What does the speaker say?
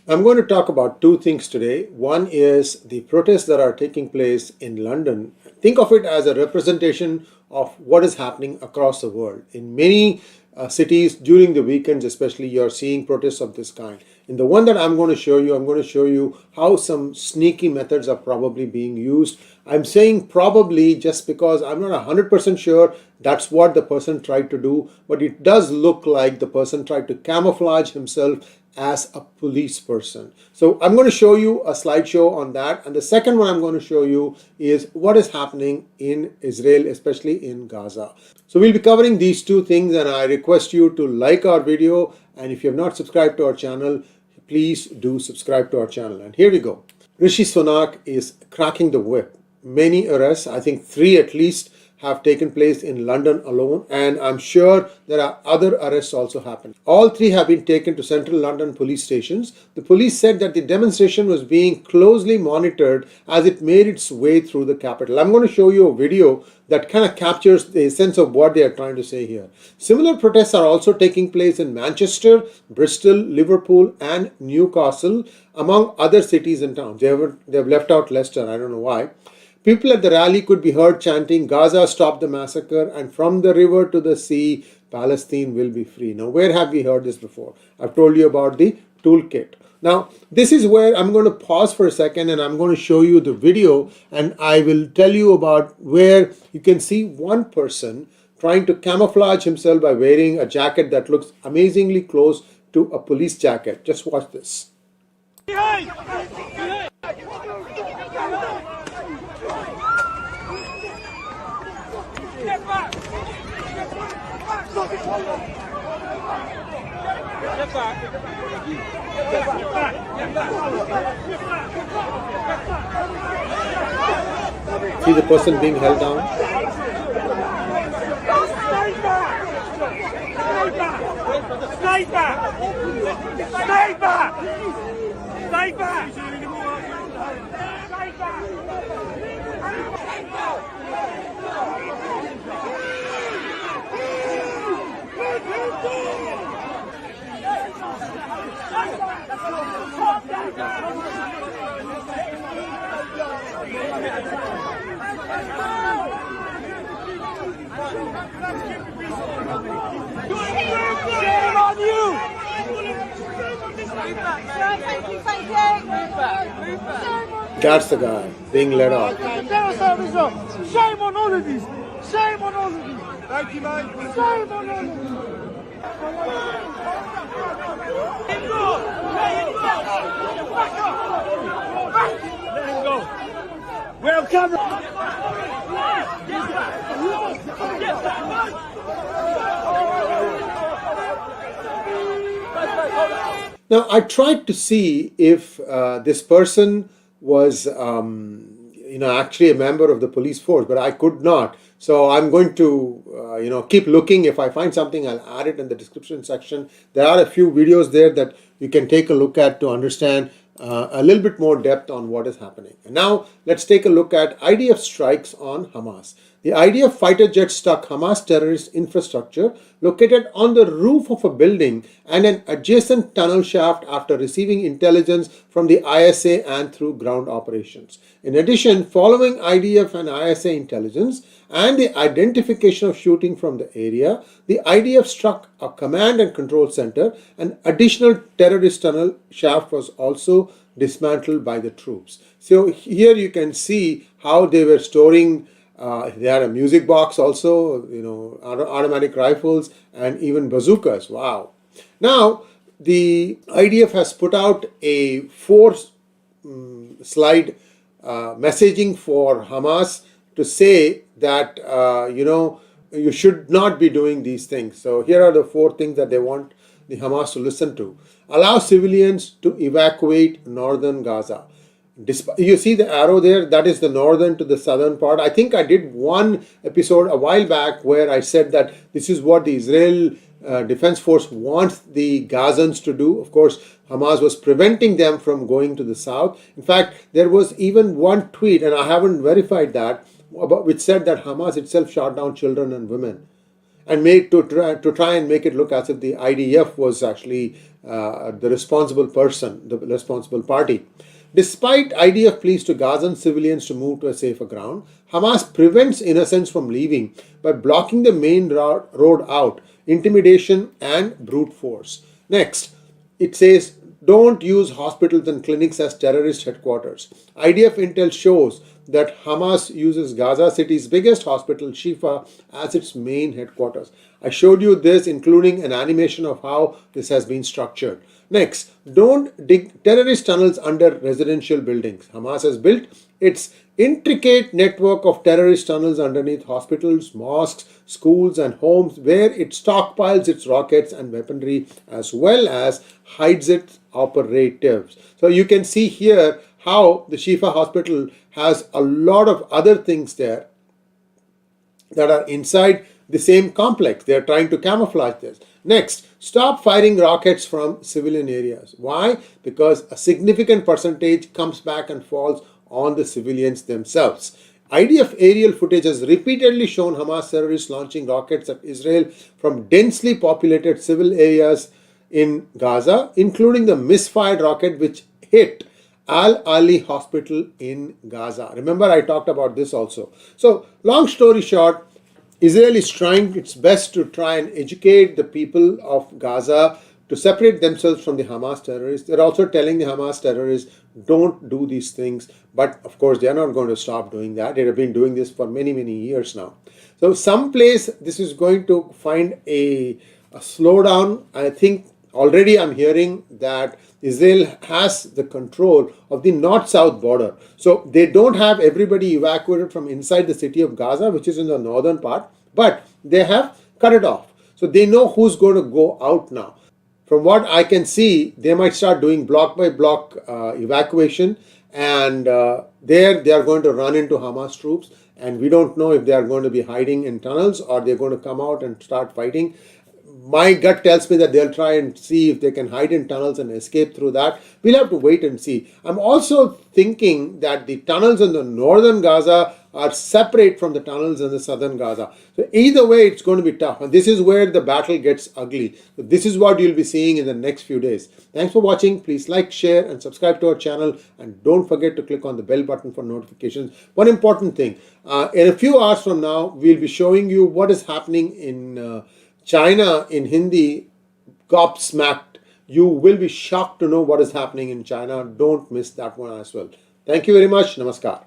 I'm going to talk about two things today. One is the protests that are taking place in London. Think of it as a representation of what is happening across the world. In many cities during the weekends especially, you're seeing protests of this kind. In the one that I'm going to show you, I'm going to show you how some sneaky methods are probably being used. I'm saying probably just because I'm not 100% sure that's what the person tried to do, but it does look like the person tried to camouflage himself as a police person. So I'm going to show you a slideshow on that. And the second one I'm going to show you is what is happening in Israel, especially in Gaza. So we'll be covering these two things, and I request you to like our video. And if you have not subscribed to our channel, please do subscribe to our channel. And here we go. Rishi Sunak is cracking the whip. Many arrests, I think 3 at least, have taken place in London alone, and I'm sure there are other arrests also happening. All 3 have been taken to central London police stations. The police said that the demonstration was being closely monitored as it made its way through the capital. I'm going to show you a video that kind of captures the sense of what they are trying to say here. Similar protests are also taking place in Manchester, Bristol, Liverpool, and Newcastle, among other cities and towns. They have left out Leicester, I don't know why. People at the rally could be heard chanting, "Gaza, stop the massacre," and "From the river to the sea, Palestine will be free." Now, where have we heard this before? I've told you about the toolkit. Now, this is where I'm going to pause for a second and I'm going to show you the video, and I will tell you about where you can see one person trying to camouflage himself by wearing a jacket that looks amazingly close to a police jacket. Just watch this. See the person being held down? Stay back! Stay back! Stay back! Shame on you! Thank you, thank you. That's the guy being led off. Shame on all of these! Shame on all of these! Thank you, mate. Shame on all of these! Let him go. We're on camera. Now, I tried to see if this person was, actually a member of the police force, but I could not. So I'm going to, keep looking. If I find something, I'll add it in the description section. There are a few videos there that you can take a look at to understand a little bit more depth on what is happening. And now let's take a look at IDF strikes on Hamas. The IDF fighter jet struck Hamas terrorist infrastructure located on the roof of a building and an adjacent tunnel shaft after receiving intelligence from the ISA and through ground operations. In addition, following IDF and ISA intelligence and the identification of shooting from the area, the IDF struck a command and control center. An additional terrorist tunnel shaft was also dismantled by the troops. So here you can see how they were storing. They had a music box also, automatic rifles and even bazookas. Wow. Now, the IDF has put out a 4-slide messaging for Hamas to say that, you should not be doing these things. So here are the 4 things that they want the Hamas to listen to. Allow civilians to evacuate northern Gaza. You see the arrow there? That is the northern to the southern part. I think I did one episode a while back where I said that this is what the Israel Defense Force wants the Gazans to do. Of course, Hamas was preventing them from going to the south. In fact, there was even one tweet, and I haven't verified that, which said that Hamas itself shot down children and women. and to try and make it look as if the IDF was actually the responsible person, the responsible party. Despite IDF pleas to Gazan civilians to move to a safer ground, Hamas prevents innocents from leaving by blocking the main road out, intimidation and brute force. Next, it says, don't use hospitals and clinics as terrorist headquarters. IDF intel shows that Hamas uses Gaza City's biggest hospital, Shifa, as its main headquarters. I showed you this, including an animation of how this has been structured. Next, don't dig terrorist tunnels under residential buildings. Hamas has built its intricate network of terrorist tunnels underneath hospitals, mosques, schools and homes, where it stockpiles its rockets and weaponry as well as hides its operatives. So you can see here how the Shifa hospital has a lot of other things there that are inside the same complex. They are trying to camouflage this. Next, stop firing rockets from civilian areas. Why? Because a significant percentage comes back and falls on the civilians themselves. IDF aerial footage has repeatedly shown Hamas terrorists launching rockets at Israel from densely populated civil areas in Gaza, including the misfired rocket which hit Al-Ali hospital in Gaza. Remember, I talked about this also. So, long story short, Israel is trying its best to try and educate the people of Gaza to separate themselves from the Hamas terrorists. They're also telling the Hamas terrorists, don't do these things. But of course, they're not going to stop doing that. They have been doing this for many, many years now. So someplace this is going to find a slowdown. I think already I'm hearing that Israel has the control of the north-south border. So they don't have everybody evacuated from inside the city of Gaza, which is in the northern part, but they have cut it off. So they know who's going to go out now. From what I can see, they might start doing block by block evacuation, and there they are going to run into Hamas troops, and we don't know if they are going to be hiding in tunnels or they're going to come out and start fighting. My gut tells me that they'll try and see if they can hide in tunnels and escape through that. We'll have to wait and see. I'm also thinking that the tunnels in the northern Gaza are separate from the tunnels in the southern Gaza. So either way, it's going to be tough. And this is where the battle gets ugly. So this is what you'll be seeing in the next few days. Thanks for watching. Please like, share, and subscribe to our channel. And don't forget to click on the bell button for notifications. One important thing, in a few hours from now, we'll be showing you what is happening in China in Hindi. Gobsmacked. You will be shocked to know what is happening in China. Don't miss that one as well. Thank you very much. Namaskar.